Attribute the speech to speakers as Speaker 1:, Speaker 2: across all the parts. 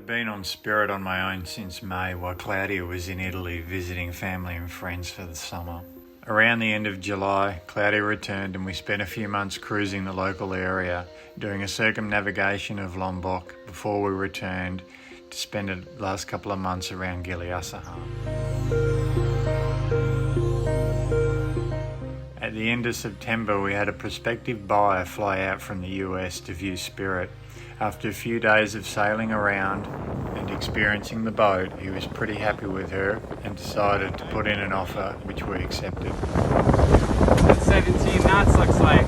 Speaker 1: I'd been on Spirit on my own since May while Claudia was in Italy visiting family and friends for the summer. Around the end of July, Claudia returned and we spent a few months cruising the local area, doing a circumnavigation of Lombok before we returned to spend the last couple of months around Giliasahan. At the end of September, we had a prospective buyer fly out from the US to view Spirit. After a few days of sailing around and experiencing the boat, he was pretty happy with her and decided to put in an offer, which we accepted.
Speaker 2: That 17 knots looks like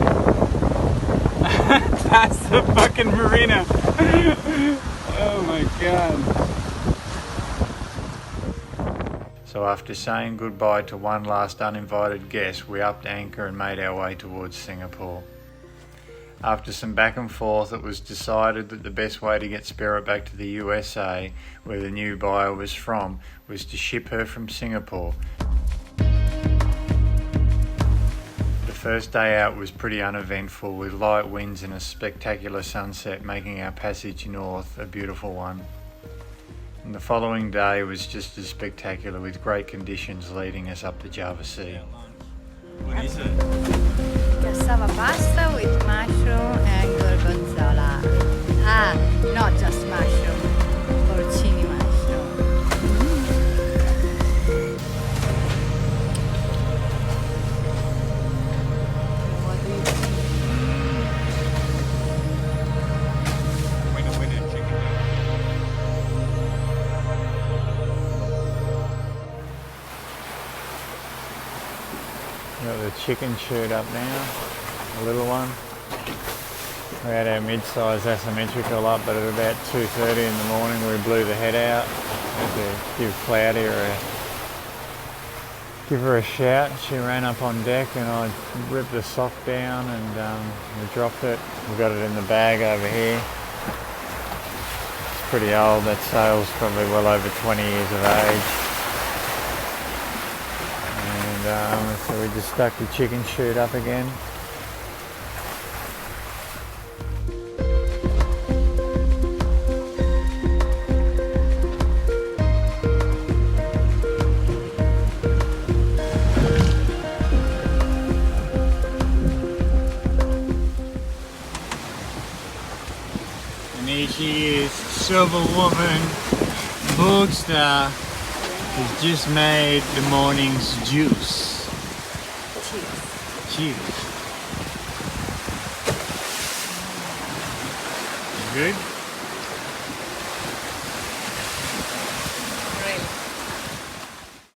Speaker 2: past the fucking marina. Oh my god.
Speaker 1: So after saying goodbye to one last uninvited guest, we upped anchor and made our way towards Singapore. After some back and forth, it was decided that the best way to get Spirit back to the USA, where the new buyer was from, was to ship her from Singapore. The first day out was pretty uneventful, with light winds and a spectacular sunset making our passage north a beautiful one. And the following day was just as spectacular, with great conditions leading us up the Java Sea.
Speaker 2: What is it?
Speaker 3: Cassava pasta with mushroom and gorgonzola. Ah, not just mushroom, porcini mushroom. What do you think?
Speaker 2: Winner chicken.
Speaker 1: Got the chicken shoot up now, a little one. We had our mid-size asymmetrical up, but at about 2:30 in the morning we blew the head out. Had to give Claudia give her a shout. She ran up on deck and I ripped the sock down and we dropped it. We got it in the bag over here. It's pretty old, that sail's probably well over 20 years of age. So we just stuck the chicken shoot up again. And here she is, Silver Woman, Bold Star. Has just made the morning's juice. Cheers. Good?